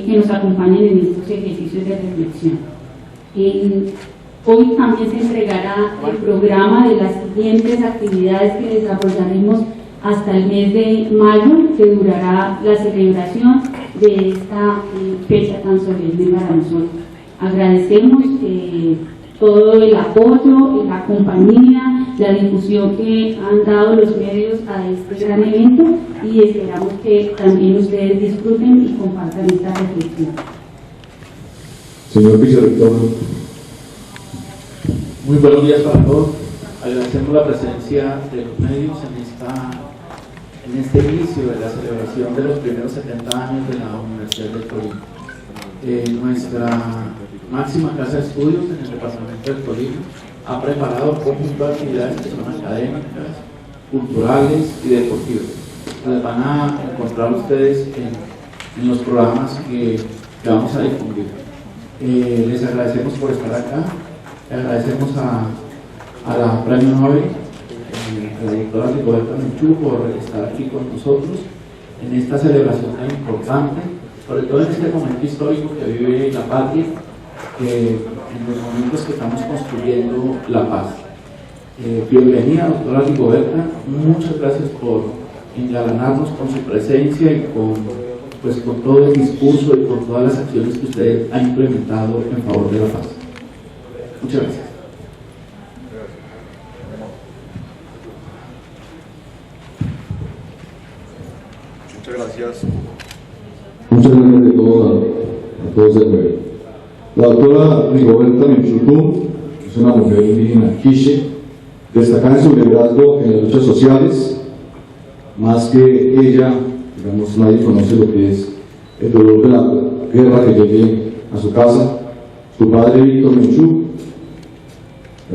que nos acompañen en estos ejercicios de reflexión. Hoy también se entregará el programa de las siguientes actividades que desarrollaremos hasta el mes de mayo, que durará la celebración de esta fecha tan solemne para nosotros. Agradecemos todo el apoyo, la compañía, la difusión que han dado los medios a este gran evento y esperamos que también ustedes disfruten y compartan esta reflexión. Señor vicerrector. Muy buenos días para todos. Agradecemos la presencia de los medios en este inicio de la celebración de los primeros 70 años de la Universidad del Tolima. Nuestra máxima casa de estudios en el departamento del Tolima ha preparado un conjunto de actividades que son académicas, culturales y deportivas. Las van a encontrar ustedes en los programas que vamos a difundir. Les agradecemos por estar acá. Agradecemos a la Premio Nobel, a la doctora Rigoberta Menchú, por estar aquí con nosotros en esta celebración tan importante, sobre todo en este momento histórico que vive la patria, en los momentos que estamos construyendo la paz. Bienvenida, doctora Rigoberta, muchas gracias por engalanarnos con su presencia y con todo el discurso y con todas las acciones que usted ha implementado en favor de la paz. Muchas gracias. Muchas gracias. Muchas gracias de todo a todos el pueblo. La doctora Rigoberta Menchú es una mujer indígena quiche, destacada en su liderazgo en las luchas sociales. Más que ella, digamos, nadie conoce lo que es el dolor de la guerra que llegue a su casa. Su padre Víctor Menchú,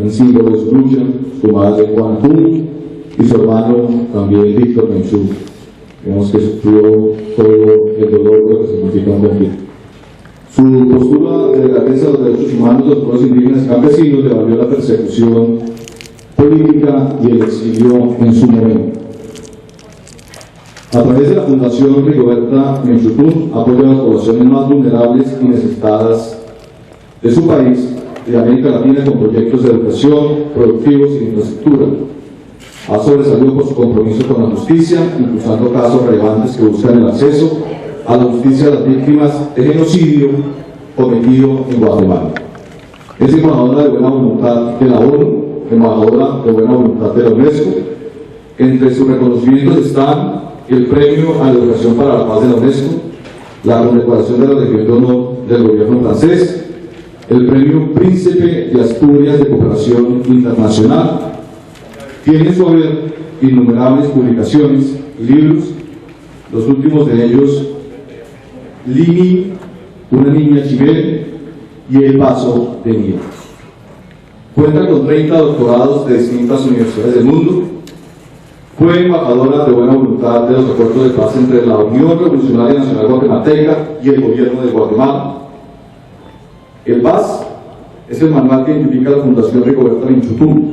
un símbolo de su lucha, su madre Juana Tum y su hermano también Víctor Menchú, digamos que sufrió todo el dolor de lo que significa un conflicto. Su postura de la defensa de los derechos humanos de los pueblos indígenas y campesinos le valió la persecución política y el exilio en su momento. A través de la Fundación Rigoberta Menchú apoya a las poblaciones más vulnerables y necesitadas de su país y de América Latina con proyectos de educación, productivos y de infraestructura. Ha sobresalido por su compromiso con la justicia, impulsando casos relevantes que buscan el acceso a la justicia de las víctimas de genocidio cometido en Guatemala. Es embajadora de buena voluntad de la ONU, embajadora de buena voluntad de la UNESCO. Entre sus reconocimientos están el Premio a la Educación para la Paz de la UNESCO, la condecoración de la Legión de Honor del gobierno francés, el Premio Príncipe de Asturias de Cooperación Internacional. Tiene en su haber innumerables publicaciones y libros, los últimos de ellos Lini, una niña chimel y El vaso de miel. Cuenta con 30 doctorados de distintas universidades del mundo. Fue embajadora de buena voluntad de los acuerdos de paz entre la Unión Revolucionaria Nacional Guatemalteca y el gobierno de Guatemala. El VAS es el manual que identifica la Fundación Rigoberta Menchú.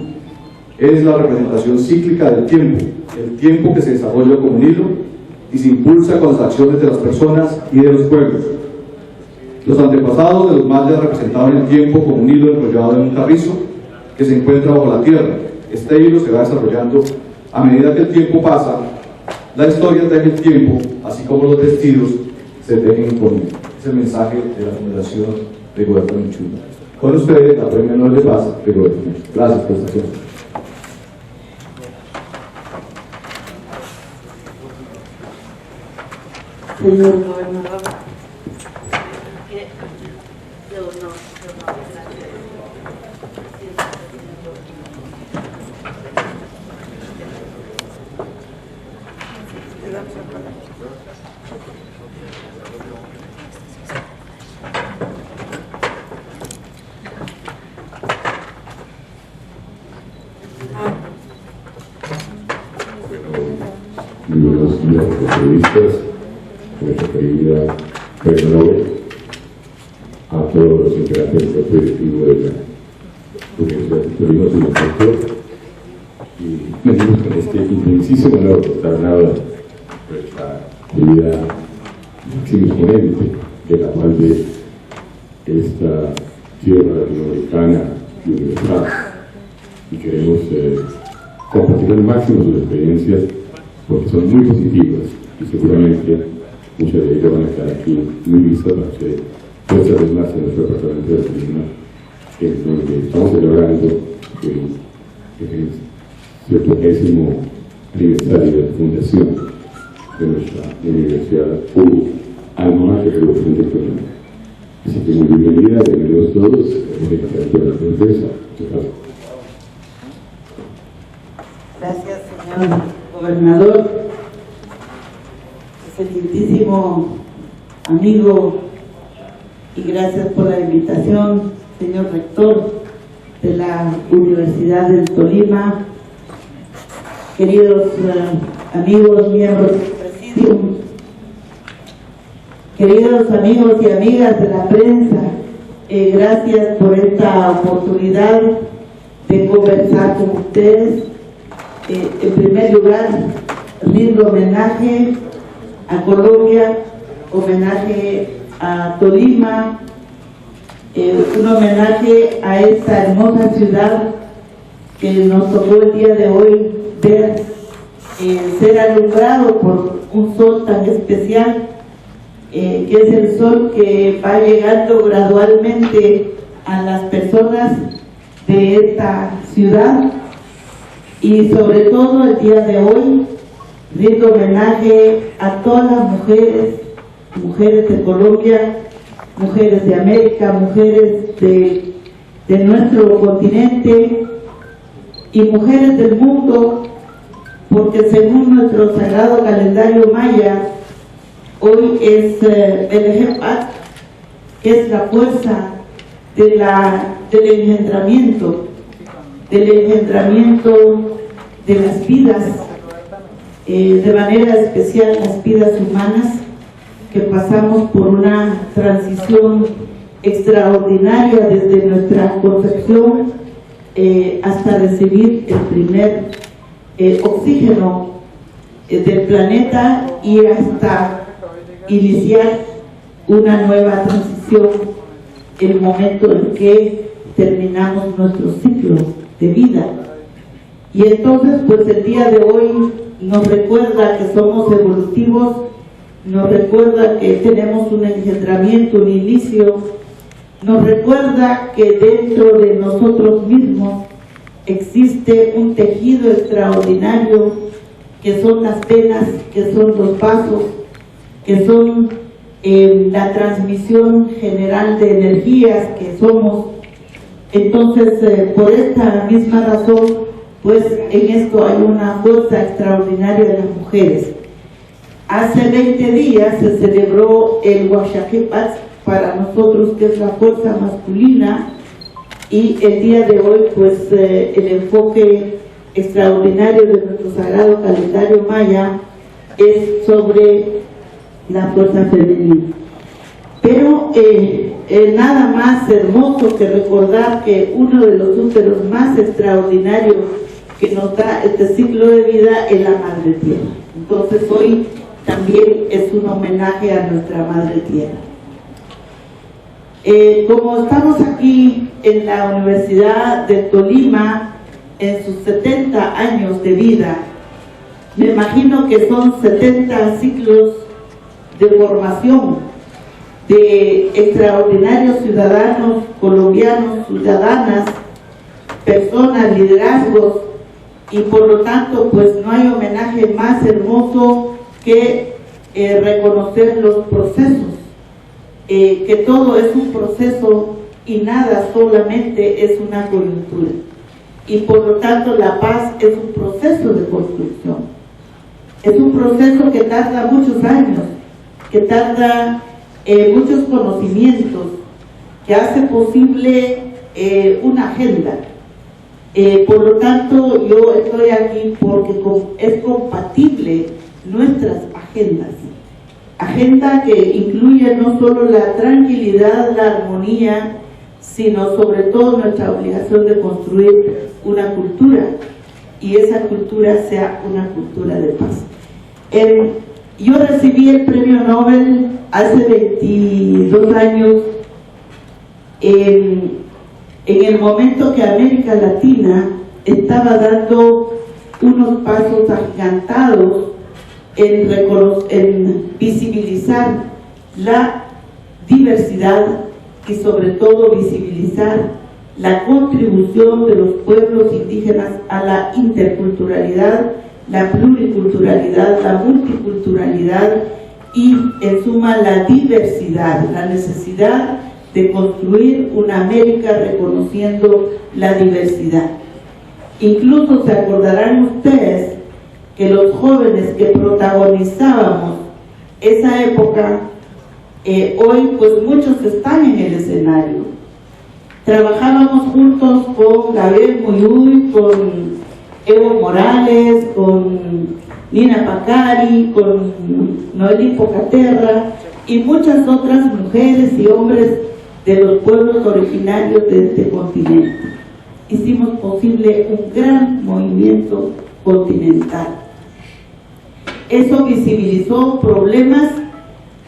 Es la representación cíclica del tiempo, el tiempo que se desarrolla como un hilo y se impulsa con las acciones de las personas y de los pueblos. Los antepasados de los mayas representaban el tiempo como un hilo enrollado en un carrizo que se encuentra bajo la tierra. Este hilo se va desarrollando a medida que el tiempo pasa. La historia teje el tiempo, así como los vestidos se tejen con él. Es el mensaje de la Fundación Rigoberta Menchú. Con ustedes, la Premio Nobel de Paz, Rigoberta Menchú. Gracias por esta atención. Señor gobernador, muy buenos días, periodistas, nuestra querida Premio Nobel, a todos los integrantes del cuerpo directivo de la Universidad de Tolima, su doctor, y venimos con este intensísimo honor de estar al lado de nuestra querida máxima exponente de la cual de esta tierra latinoamericana y universal, y queremos compartir al máximo sus experiencias porque son muy positivas y seguramente muchas de ellas van a estar aquí muy listas para que muchas veces más en nuestro departamento de Tolima, en donde estamos celebrando el 70º aniversario de la fundación de nuestra universidad pública, alma mater de la Universidad de Tolima. Así que muy bienvenidos todos en el departamento de la Defensa. Muchas gracias. Gracias, señor gobernador, excelentísimo amigo, y gracias por la invitación, señor rector de la Universidad del Tolima, queridos amigos, miembros del presidium, queridos amigos y amigas de la prensa, gracias por esta oportunidad de conversar con ustedes. En primer lugar, rindo homenaje a Colombia, homenaje a Tolima, un homenaje a esta hermosa ciudad que nos tocó el día de hoy ver ser alumbrado por un sol tan especial, que es el sol que va llegando gradualmente a las personas de esta ciudad. Y sobre todo el día de hoy rindo homenaje a todas las mujeres de Colombia, mujeres de América, mujeres de nuestro continente y mujeres del mundo, porque según nuestro sagrado calendario maya, hoy es Belejempat, que es la fuerza del engendramiento de las vidas, de manera especial las vidas humanas, que pasamos por una transición extraordinaria desde nuestra concepción hasta recibir el primer oxígeno del planeta y hasta iniciar una nueva transición, el momento en que terminamos nuestro ciclo de vida. Y entonces, pues el día de hoy nos recuerda que somos evolutivos, nos recuerda que tenemos un engendramiento, un inicio, nos recuerda que dentro de nosotros mismos existe un tejido extraordinario, que son las venas, que son los vasos, que son la transmisión general de energías que somos. Entonces, por esta misma razón, pues en esto hay una fuerza extraordinaria de las mujeres. Hace 20 días se celebró el Huachaquepat para nosotros, que es la fuerza masculina, y el día de hoy, pues el enfoque extraordinario de nuestro sagrado calendario maya es sobre la fuerza femenina. Pero nada más hermoso que recordar que uno de los úteros más extraordinarios que nos da este ciclo de vida es la Madre Tierra. Entonces hoy también es un homenaje a nuestra Madre Tierra. Como estamos aquí en la Universidad de Tolima en sus 70 años de vida, me imagino que son 70 ciclos de formación de extraordinarios ciudadanos colombianos, ciudadanas, personas, liderazgos, y por lo tanto pues no hay homenaje más hermoso que reconocer los procesos, que todo es un proceso y nada solamente es una coyuntura, y por lo tanto la paz es un proceso de construcción, es un proceso que tarda muchos años, que tarda muchos conocimientos, que hace posible una agenda. Por lo tanto, yo estoy aquí porque es compatible nuestras agendas. Agenda que incluye no solo la tranquilidad, la armonía, sino sobre todo nuestra obligación de construir una cultura, y esa cultura sea una cultura de paz. Yo recibí el premio Nobel hace 22 años en el momento que América Latina estaba dando unos pasos agigantados en visibilizar la diversidad y sobre todo visibilizar la contribución de los pueblos indígenas a la interculturalidad, la pluriculturalidad, la multiculturalidad y en suma la diversidad, la necesidad de construir una América reconociendo la diversidad. Incluso se acordarán ustedes que los jóvenes que protagonizábamos esa época, hoy pues muchos están en el escenario. Trabajábamos juntos con Gabriel Muyuy, con Evo Morales, con Nina Pacari, con Noelí Pocaterra y muchas otras mujeres y hombres de los pueblos originarios de este continente. Hicimos posible un gran movimiento continental. Eso visibilizó problemas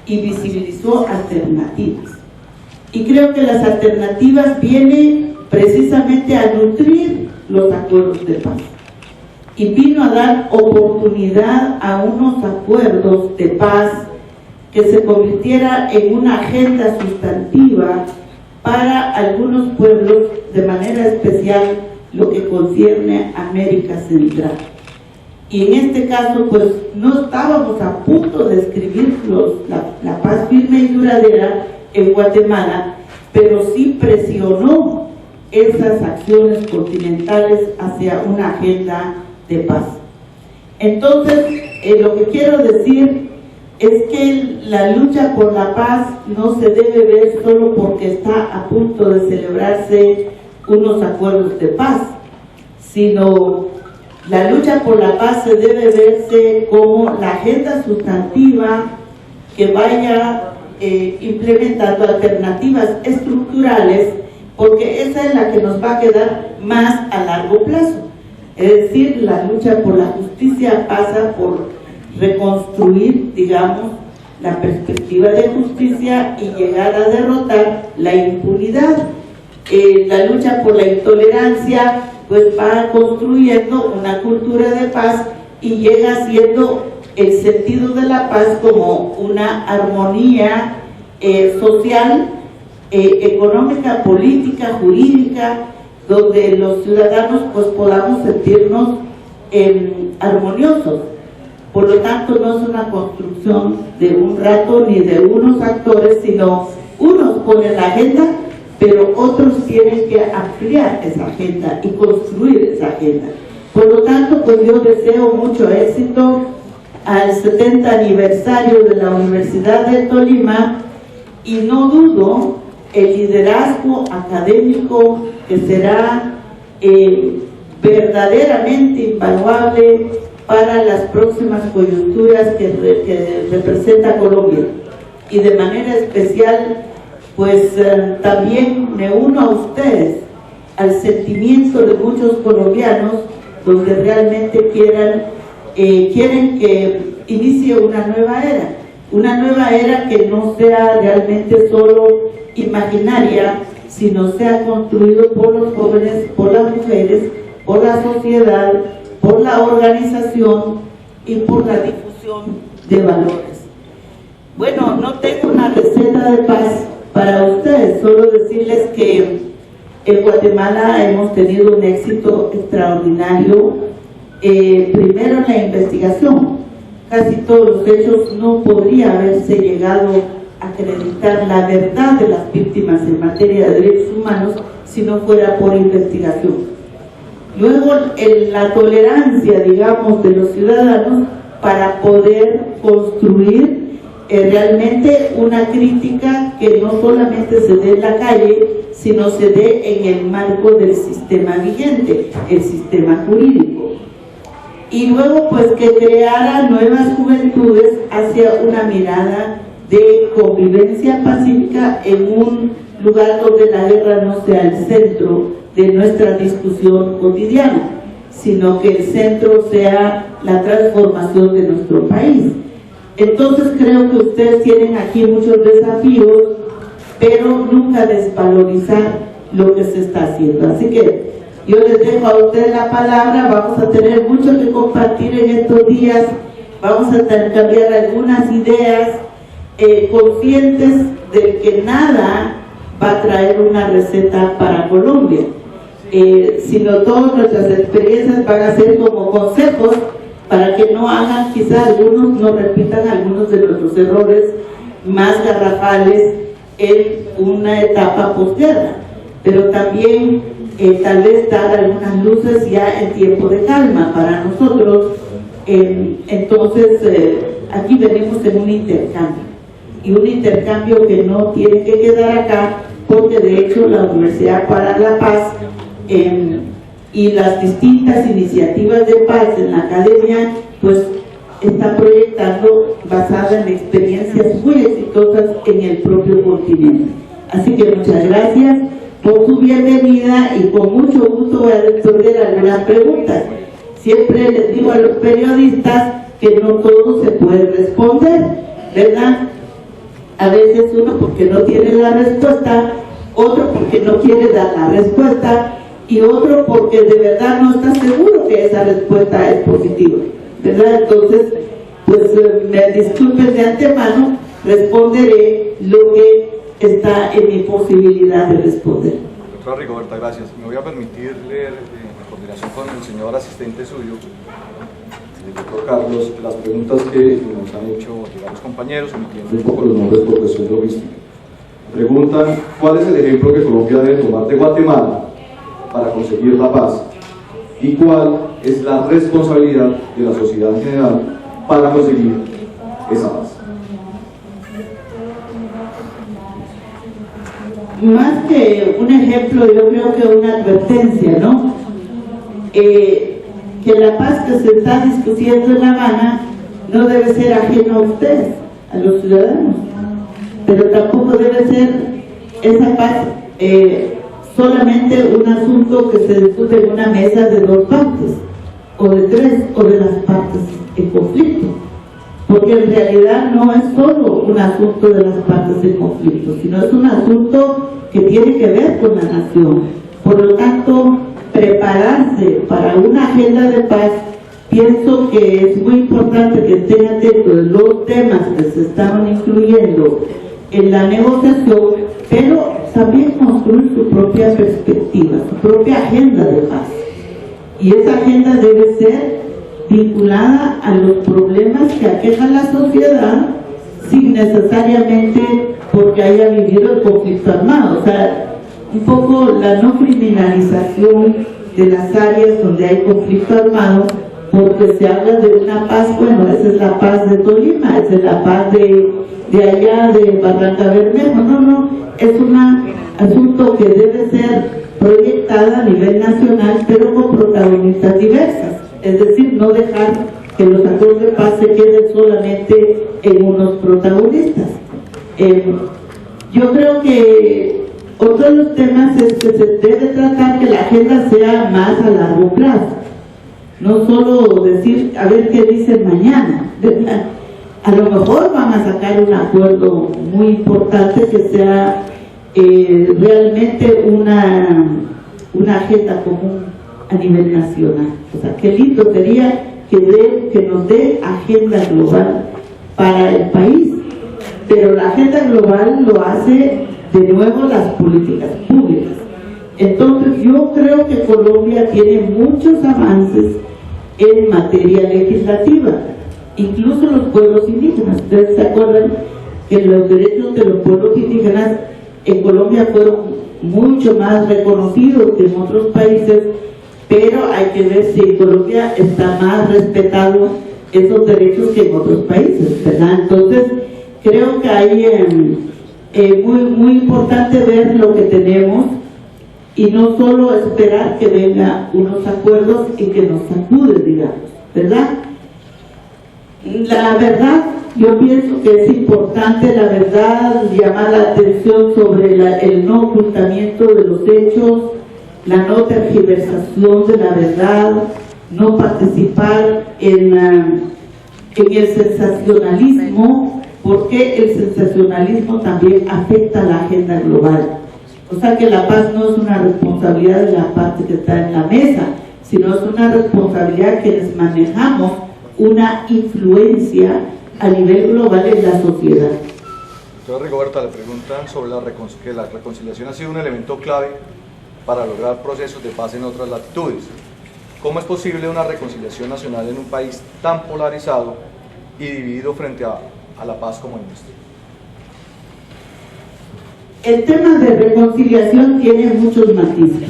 y visibilizó alternativas. Y creo que las alternativas vienen precisamente a nutrir los acuerdos de paz. Y vino a dar oportunidad a unos acuerdos de paz que se convirtiera en una agenda sustantiva para algunos pueblos, de manera especial lo que concierne a América Central. Y en este caso, pues no estábamos a punto de escribir la paz firme y duradera en Guatemala, pero sí presionó esas acciones continentales hacia una agenda de paz. Entonces, lo que quiero decir es que la lucha por la paz no se debe ver solo porque está a punto de celebrarse unos acuerdos de paz, sino la lucha por la paz se debe verse como la agenda sustantiva que vaya implementando alternativas estructurales, porque esa es la que nos va a quedar más a largo plazo. Es decir, la lucha por la justicia pasa por reconstruir, digamos, la perspectiva de justicia y llegar a derrotar la impunidad. La lucha por la intolerancia pues va construyendo una cultura de paz y llega siendo el sentido de la paz como una armonía social, económica, política, jurídica, donde los ciudadanos pues podamos sentirnos armoniosos. Por lo tanto, no es una construcción de un rato ni de unos actores, sino unos ponen la agenda, pero otros tienen que ampliar esa agenda y construir esa agenda. Por lo tanto, pues yo deseo mucho éxito al 70 aniversario de la Universidad de Tolima y no dudo el liderazgo académico que será verdaderamente invaluable para las próximas coyunturas que representa Colombia. Y de manera especial, pues también me uno a ustedes, al sentimiento de muchos colombianos, donde realmente quieren que inicie una nueva era que no sea realmente solo imaginaria, sino sea construido por los jóvenes, por las mujeres, por la sociedad, por la organización y por la difusión de valores. Bueno, no tengo una receta de paz para ustedes, solo decirles que en Guatemala hemos tenido un éxito extraordinario, primero en la investigación. Casi todos los hechos no podría haberse llegado a acreditar la verdad de las víctimas en materia de derechos humanos si no fuera por investigación. Luego, la tolerancia, digamos, de los ciudadanos para poder construir realmente una crítica que no solamente se dé en la calle, sino se dé en el marco del sistema vigente, el sistema jurídico. Y luego, pues, que creara nuevas juventudes hacia una mirada de convivencia pacífica en un lugar donde la guerra no sea el centro de nuestra discusión cotidiana, sino que el centro sea la transformación de nuestro país. Entonces creo que ustedes tienen aquí muchos desafíos, pero nunca desvalorizar lo que se está haciendo. Así que yo les dejo a ustedes la palabra, vamos a tener mucho que compartir en estos días, vamos a cambiar algunas ideas, conscientes de que nada va a traer una receta para Colombia, sino todas nuestras experiencias van a ser como consejos para que no hagan, quizás algunos no repitan algunos de nuestros errores más garrafales en una etapa posguerra, pero también tal vez dar algunas luces ya en tiempo de calma para nosotros. Entonces aquí venimos en un intercambio, y un intercambio que no tiene que quedar acá, porque de hecho la Universidad para la Paz y las distintas iniciativas de paz en la academia pues está proyectando basada en experiencias muy exitosas en el propio continente. Así que muchas gracias por su bienvenida y con mucho gusto voy a responder algunas preguntas. Siempre les digo a los periodistas que no todo se puede responder, ¿verdad? A veces uno porque no tiene la respuesta, otro porque no quiere dar la respuesta y otro porque de verdad no está seguro que esa respuesta es positiva, ¿verdad? Entonces, pues me disculpen de antemano, responderé lo que está en mi posibilidad de responder. Doctora Rigoberta, gracias. Me voy a permitir leer, en coordinación con el señor asistente suyo, el doctor Carlos, las preguntas que nos han hecho los compañeros, omitiendo un poco los nombres por cuestión logística. Preguntan, ¿cuál es el ejemplo que Colombia debe tomar de Guatemala para conseguir la paz? ¿Y cuál es la responsabilidad de la sociedad en general para conseguir esa paz? Más que un ejemplo, yo creo que una advertencia, ¿no? Que la paz que se está discutiendo en La Habana no debe ser ajeno a ustedes, a los ciudadanos, pero tampoco debe ser esa paz solamente un asunto que se discute en una mesa de dos partes, o de tres, o de las partes en conflicto, porque en realidad no es solo un asunto de las partes en conflicto, sino es un asunto que tiene que ver con la nación. Por lo tanto, prepararse para una agenda de paz, pienso que es muy importante que estén atentos de los temas que se estaban incluyendo en la negociación, pero también construir su propia perspectiva, su propia agenda de paz. Y esa agenda debe ser vinculada a los problemas que aquejan la sociedad sin necesariamente porque haya vivido el conflicto armado. O sea, un poco la no criminalización de las áreas donde hay conflicto armado, porque se habla de una paz, bueno, esa es la paz de Tolima, esa es la paz de allá de Barranca Bermejo. No, es un asunto que debe ser proyectada a nivel nacional, pero con protagonistas diversas. Es decir, no dejar que los acuerdos de paz se queden solamente en unos protagonistas. Yo creo que otro de los temas es que se debe tratar que la agenda sea más a largo plazo. No solo decir, a ver qué dicen mañana, ¿verdad? A lo mejor van a sacar un acuerdo muy importante que sea realmente una agenda común a nivel nacional. O sea, qué lindo sería que nos dé agenda global para el país, pero la agenda global lo hace de nuevo las políticas públicas. Entonces yo creo que Colombia tiene muchos avances en materia legislativa, incluso los pueblos indígenas. Ustedes se acuerdan que los derechos de los pueblos indígenas en Colombia fueron mucho más reconocidos que en otros países, pero hay que ver si en Colombia está más respetado esos derechos que en otros países, ¿verdad? Entonces creo que hay muy importante ver lo que tenemos y no solo esperar que vengan unos acuerdos y que nos sacude, digamos, ¿verdad? La verdad, yo pienso que es importante, la verdad, llamar la atención sobre el no ocultamiento de los hechos, la no tergiversación de la verdad, no participar en en el sensacionalismo, porque el sensacionalismo también afecta a la agenda global. O sea que la paz no es una responsabilidad de la parte que está en la mesa, sino es una responsabilidad que les manejamos una influencia a nivel global en la sociedad. Doctora Rigoberta, le preguntan sobre que la reconciliación ha sido un elemento clave para lograr procesos de paz en otras latitudes. ¿Cómo es posible una reconciliación nacional en un país tan polarizado y dividido frente a la paz como el nuestro? El tema de reconciliación tiene muchos matices.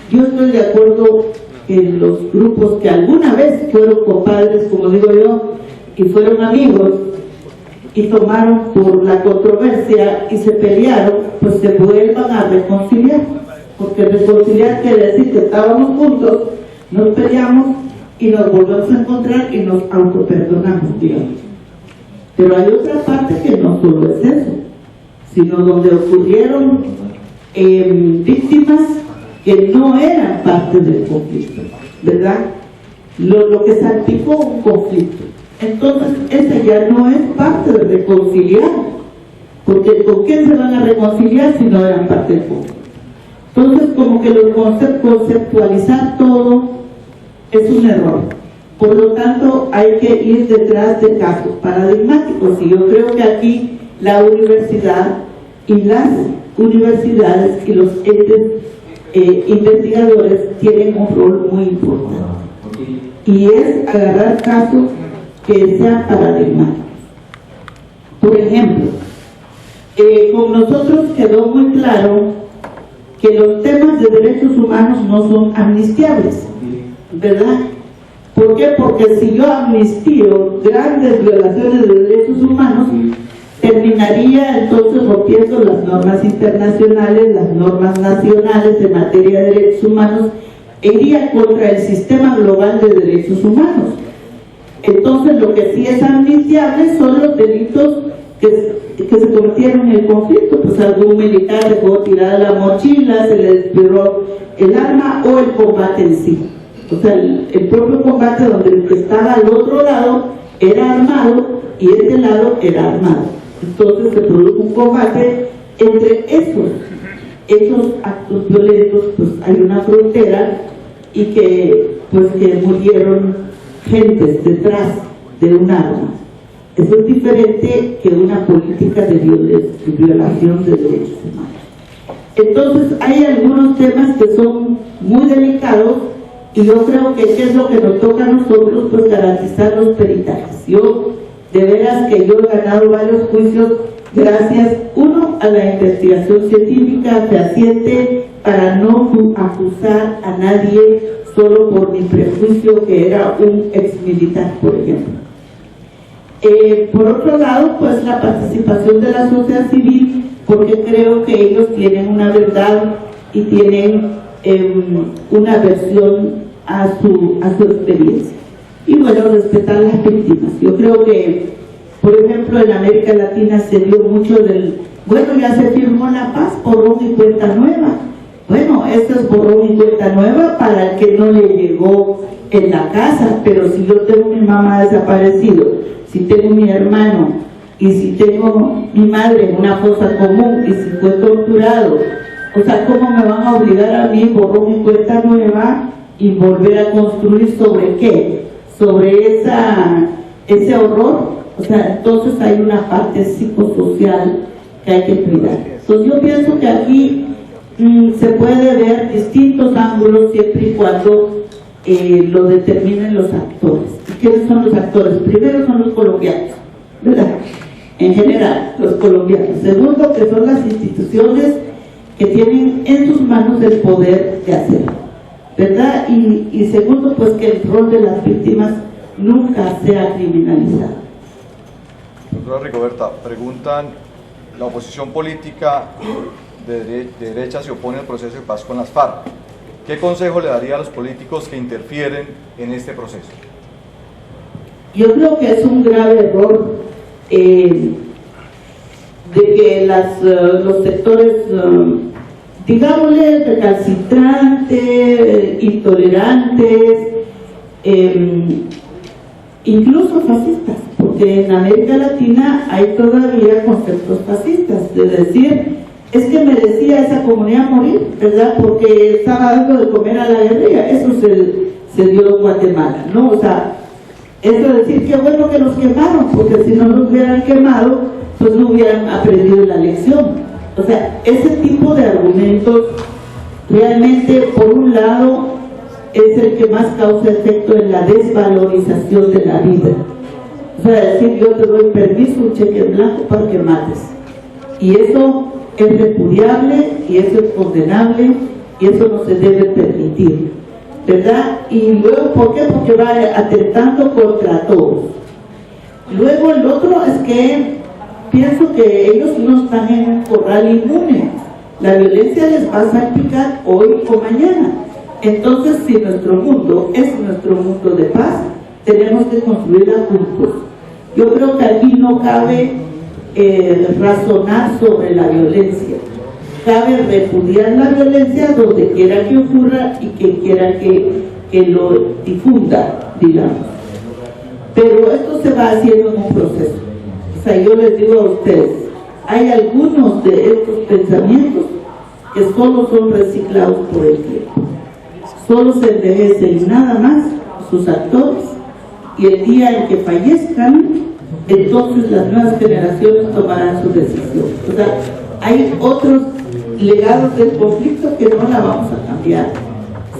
Yo estoy de acuerdo en los grupos que alguna vez fueron compadres, como digo yo, y fueron amigos, y tomaron por la controversia y se pelearon, pues se vuelvan a reconciliar. Porque reconciliar quiere decir que estábamos juntos, nos peleamos y nos volvemos a encontrar y nos autoperdonamos, digamos. Pero hay otra parte que no solo es eso, sino donde ocurrieron víctimas que no eran parte del conflicto, ¿verdad? Lo que salpicó un conflicto. Entonces, esa ya no es parte de reconciliar, porque ¿con quién se van a reconciliar si no eran parte del conflicto? Entonces, como que conceptualizar todo es un error. Por lo tanto, hay que ir detrás de casos paradigmáticos. Y yo creo que aquí la universidad y las universidades y los entes investigadores tienen un rol muy importante. Y es agarrar casos que sean paradigmáticos. Por ejemplo, con nosotros quedó muy claro que los temas de derechos humanos no son amnistiables, ¿verdad? ¿Por qué? Porque si yo amnistío grandes violaciones de derechos humanos, terminaría entonces rompiendo las normas internacionales, las normas nacionales en materia de derechos humanos, e iría contra el sistema global de derechos humanos. Entonces, lo que sí es amnistiable son los delitos que se cometieron en el conflicto, pues algún militar dejó tirada la mochila, se le desplegó el arma, o el combate en sí. O sea, el propio combate donde el que estaba al otro lado era armado y este lado era armado. Entonces se produjo un combate entre esos actos violentos, pues hay una frontera y que murieron gentes detrás de un arma. Eso es diferente que una política de violación de derechos humanos. Entonces hay algunos temas que son muy delicados y yo creo que es lo que nos toca a nosotros, pues garantizar los peritajes. Yo, de veras que yo he ganado varios juicios gracias, uno, a la investigación científica fehaciente para no acusar a nadie solo por mi prejuicio que era un exmilitar, por ejemplo. Por otro lado, pues la participación de la sociedad civil, porque creo que ellos tienen una verdad y tienen una versión a su experiencia. Y bueno, respetar las víctimas. Yo creo que, por ejemplo, en América Latina se dio mucho bueno, ya se firmó la paz, borrón y cuenta nueva. Bueno, esto es borrón y cuenta nueva para el que no le llegó en la casa, pero si yo tengo mi mamá desaparecido, si tengo mi hermano y si tengo mi madre en una fosa común y si fue torturado, o sea, ¿cómo me van a obligar a mí borrón y cuenta nueva y volver a construir sobre qué? Sobre ese horror. O sea, entonces hay una parte psicosocial que hay que cuidar. Entonces yo pienso que aquí se puede ver distintos ángulos siempre y cuando lo determinen los actores. ¿Y quiénes son los actores? Primero son los colombianos, ¿verdad? En general, los colombianos. Segundo, que son las instituciones que tienen en sus manos el poder de hacerlo, ¿verdad? Y segundo, pues que el rol de las víctimas nunca sea criminalizado. Doctora Rigoberta, preguntan, la oposición política de derecha se opone al proceso de paz con las FARC. ¿Qué consejo le daría a los políticos que interfieren en este proceso? Yo creo que es un grave error de que los sectores, digámosle, recalcitrantes, intolerantes, incluso fascistas, porque en América Latina hay todavía conceptos fascistas, de decir, es que merecía esa comunidad morir, ¿verdad? Porque estaba dando de comer a la guerrilla. Eso se dio en Guatemala, ¿no? O sea, eso de decir, qué bueno que los quemaron, porque si no los hubieran quemado, pues no hubieran aprendido la lección. O sea, ese tipo de argumentos realmente, por un lado, es el que más causa efecto en la desvalorización de la vida. O sea, decir, yo te doy permiso, un cheque en blanco para que mates. Y eso es repudiable, y eso es condenable, y eso no se debe permitir, ¿verdad? Y luego, ¿por qué? Porque va atentando contra todos. Luego el otro es que pienso que ellos no están en un corral inmune. La violencia les va a salpicar hoy o mañana. Entonces, si nuestro mundo es nuestro mundo de paz, tenemos que construirla juntos. Yo creo que aquí no cabe razonar sobre la violencia. Cabe repudiar la violencia donde quiera que ocurra y quien quiera que lo difunda, digamos. Pero esto se va haciendo en un proceso. O sea, yo les digo a ustedes, hay algunos de estos pensamientos que solo son reciclados por el tiempo. Solo se envejecen nada más sus actores, y el día en que fallezcan, entonces las nuevas generaciones tomarán su decisión. O sea, hay otros legados del conflicto que no la vamos a cambiar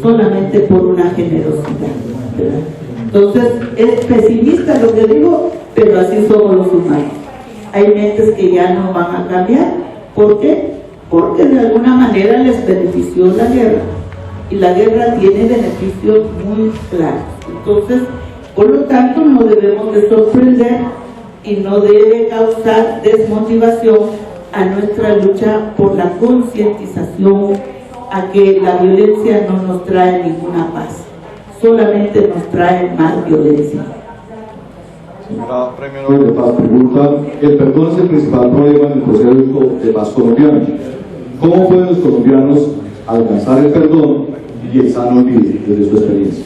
solamente por una generosidad, ¿verdad? Entonces, es pesimista lo que digo, pero así somos los humanos. Hay mentes que ya no van a cambiar. ¿Por qué? Porque de alguna manera les benefició la guerra, y la guerra tiene beneficios muy claros. Entonces, por lo tanto, no debemos de sorprender y no debe causar desmotivación a nuestra lucha por la concientización a que la violencia no nos trae ninguna paz, solamente nos trae más violencia. Señora Premio Nobel de Paz pregunta: el perdón es el principal problema en el proceso de paz colombiano. ¿Cómo pueden los colombianos alcanzar el perdón y el sano olvido desde su experiencia?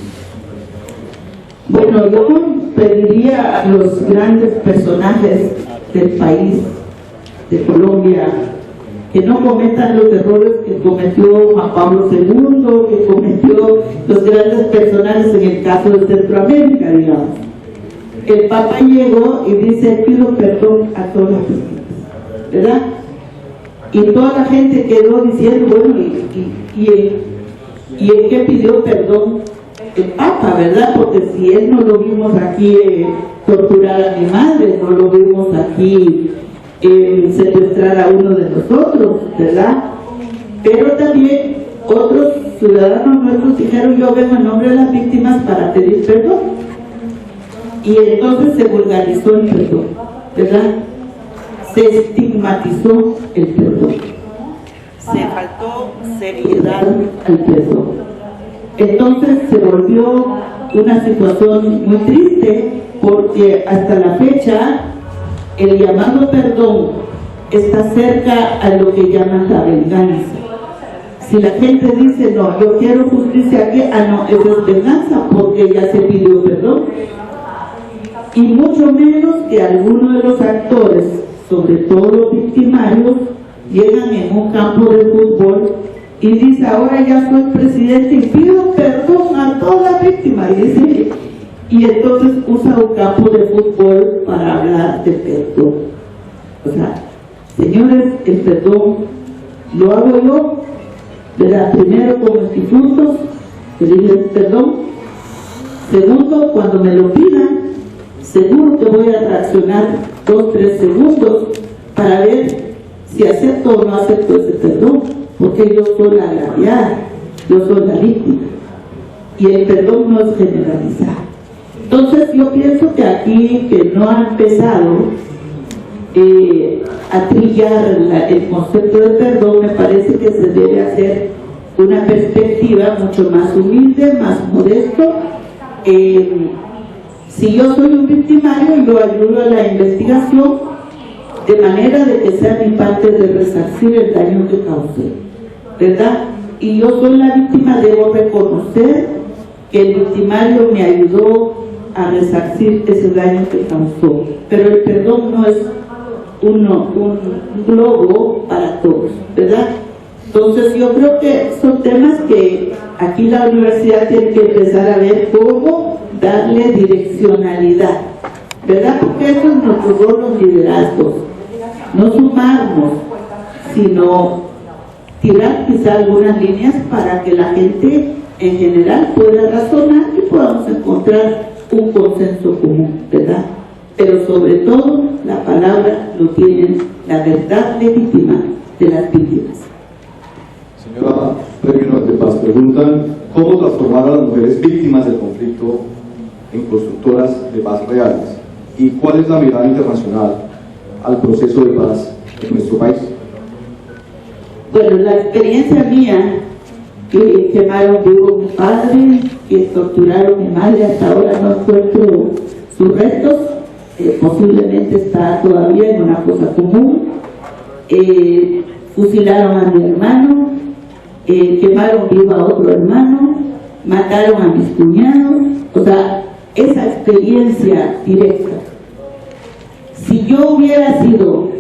Bueno, yo pediría a los grandes personajes del país, de Colombia, que no cometan los errores que cometió Juan Pablo II, que cometió los grandes personajes en el caso de Centroamérica, digamos. El Papa llegó y dice, pido perdón a todas las víctimas, ¿verdad? Y toda la gente quedó diciendo, bueno, ¿y en qué pidió perdón el Papa, verdad? Porque si él no lo vimos aquí torturar a mi madre, no lo vimos aquí secuestrar a uno de nosotros, ¿verdad? Pero también otros ciudadanos nuestros dijeron, yo vengo en nombre de las víctimas para pedir perdón. Y entonces se vulgarizó el perdón, ¿verdad? Se estigmatizó el perdón. Se faltó seriedad al perdón. Entonces se volvió una situación muy triste, porque hasta la fecha el llamado perdón está cerca a lo que llaman la venganza. Si la gente dice, no, yo quiero justicia aquí, no, eso es venganza, porque ya se pidió perdón. Y mucho menos que algunos de los actores, sobre todo los victimarios, llegan en un campo de fútbol y dice, ahora ya soy presidente y pido perdón a todas las víctimas, y entonces usa un campo de fútbol para hablar de perdón. O sea, señores, el perdón lo hago yo, ¿verdad? Primero con mis difuntos, pedirles perdón. Segundo, cuando me lo pidan, seguro que voy a reaccionar 2-3 segundos para ver si acepto o no acepto ese perdón, porque yo soy la agraviada, yo soy la víctima, y el perdón no es generalizar. Entonces yo pienso que aquí, que no ha empezado a trillar el concepto de perdón, me parece que se debe hacer una perspectiva mucho más humilde, más modesto. Si yo soy un victimario, yo ayudo a la investigación de manera de que sea mi parte de resarcir el daño que causé, ¿verdad? Y yo soy la víctima, debo reconocer que el victimario me ayudó a resarcir ese daño que causó. Pero el perdón no es un globo para todos, ¿verdad? Entonces yo creo que son temas que aquí la universidad tiene que empezar a ver cómo darle direccionalidad, ¿verdad? Porque eso es nuestro rol, los liderazgos, no sumarnos, sino tirar quizá algunas líneas para que la gente en general pueda razonar y podamos encontrar un consenso común, ¿verdad? Pero sobre todo la palabra lo tienen la verdad legítima de las víctimas. Señora Premio Nobel de Paz, preguntan cómo transformar a las mujeres víctimas del conflicto en constructoras de paz reales y cuál es la mirada internacional al proceso de paz en nuestro país. Bueno, la experiencia mía, que quemaron vivo a mi padre, que torturaron a mi madre, hasta ahora no encuentro sus restos, posiblemente está todavía en una fosa común, fusilaron a mi hermano, quemaron vivo a otro hermano, mataron a mis cuñados, o sea, esa experiencia directa. Si yo hubiera sido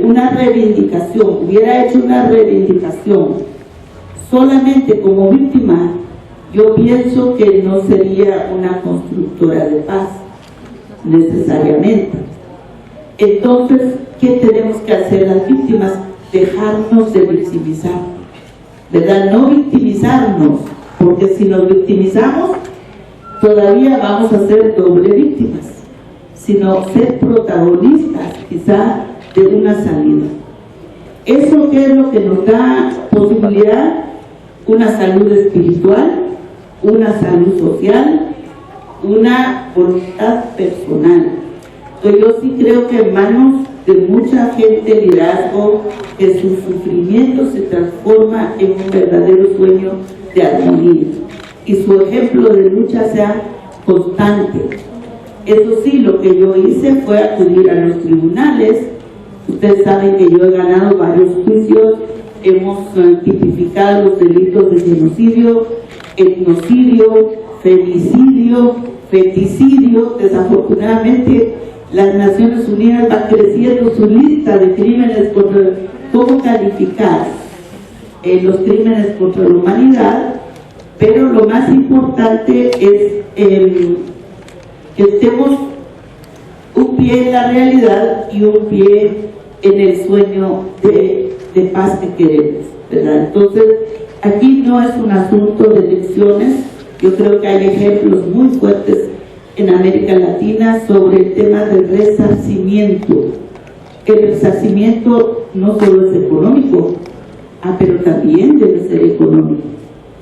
una reivindicación, hubiera hecho una reivindicación solamente como víctima, yo pienso que no sería una constructora de paz, necesariamente. Entonces, ¿qué tenemos que hacer las víctimas? Dejarnos de victimizar, ¿verdad? No victimizarnos, porque si nos victimizamos, todavía vamos a ser doble víctimas, sino ser protagonistas, quizá, de una salida. ¿Eso qué es lo que nos da posibilidad? Una salud espiritual, una salud social, una voluntad personal. Entonces yo sí creo que en manos de mucha gente, liderazgo, que su sufrimiento se transforma en un verdadero sueño de armonía y su ejemplo de lucha sea constante. Eso sí, lo que yo hice fue acudir a los tribunales. Ustedes saben que yo he ganado varios juicios, hemos tipificado los delitos de genocidio, etnocidio, femicidio, feticidio. Desafortunadamente las Naciones Unidas va creciendo su lista de crímenes contra, cómo calificar los crímenes contra la humanidad, pero lo más importante es que estemos un pie en la realidad y un pie en el sueño de paz que queremos, ¿verdad? Entonces, aquí no es un asunto de elecciones. Yo creo que hay ejemplos muy fuertes en América Latina sobre el tema del resarcimiento. El resarcimiento no solo es económico, pero también debe ser económico.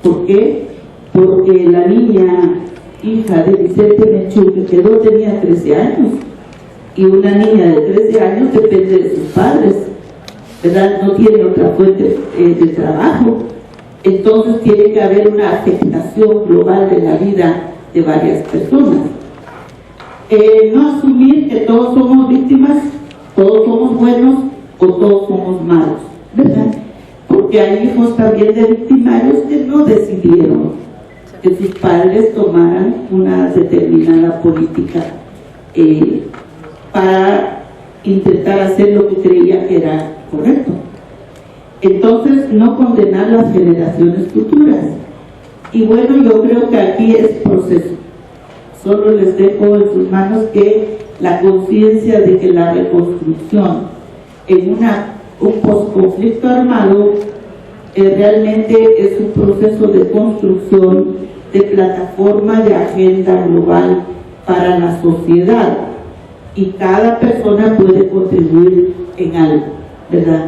¿Por qué? Porque la niña, hija de Vicente Menchú, que quedó, tenía 13 años, y una niña de 13 años depende de sus padres, ¿verdad? No tiene otra fuente de trabajo. Entonces tiene que haber una afectación global de la vida de varias personas. No asumir que todos somos víctimas, todos somos buenos o todos somos malos, ¿verdad? Porque hay hijos también de victimarios que no decidieron que sus padres tomaran una determinada política para intentar hacer lo que creía que era correcto. Entonces, no condenar las generaciones futuras. Y bueno, yo creo que aquí es proceso. Solo les dejo en sus manos que la conciencia de que la reconstrucción en un posconflicto armado realmente es un proceso de construcción de plataforma de agenda global para la sociedad, y cada persona puede contribuir en algo, ¿verdad?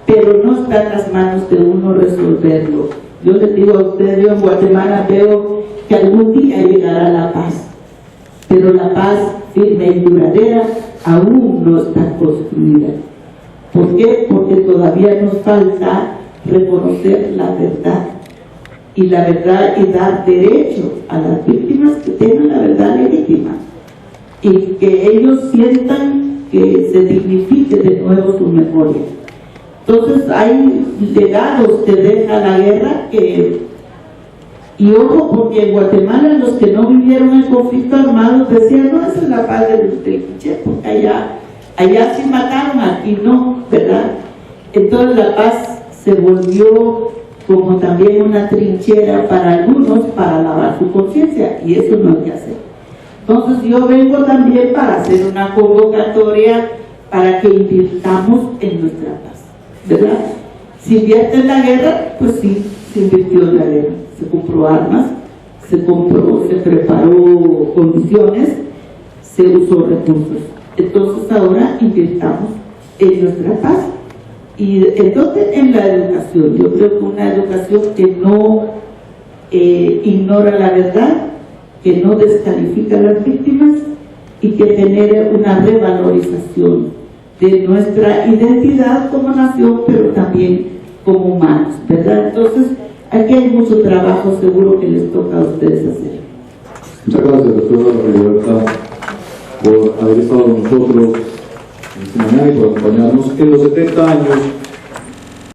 Pero no está en las manos de uno resolverlo. Yo les digo a ustedes, yo en Guatemala veo que algún día llegará la paz, pero la paz firme y duradera aún no está construida. ¿Por qué? Porque todavía nos falta reconocer la verdad, y la verdad y dar derecho a las víctimas que tengan la verdad legítima, y que ellos sientan que se dignifique de nuevo su memoria. Entonces hay legados que deja la guerra Y ojo, porque en Guatemala los que no vivieron el conflicto armado decían, no, esa es la paz del Quiché, porque allá sí mataron, aquí no, ¿verdad? Entonces la paz se volvió como también una trinchera para algunos para lavar su conciencia, y eso no hay que hacer. Entonces yo vengo también para hacer una convocatoria para que invirtamos en nuestra paz, ¿verdad? Si invierte en la guerra, pues sí, se invirtió en la guerra, se compró armas, se preparó condiciones, se usó recursos. Entonces ahora invirtamos en nuestra paz. Y entonces en la educación, yo creo que una educación que no ignora la verdad, que no descalifica a las víctimas y que genere una revalorización de nuestra identidad como nación, pero también como humanos, ¿verdad? Entonces aquí hay mucho trabajo, seguro que les toca a ustedes hacer. Muchas gracias, doctora Rigoberta, por haber estado con nosotros esta mañana y por acompañarnos en los 70 años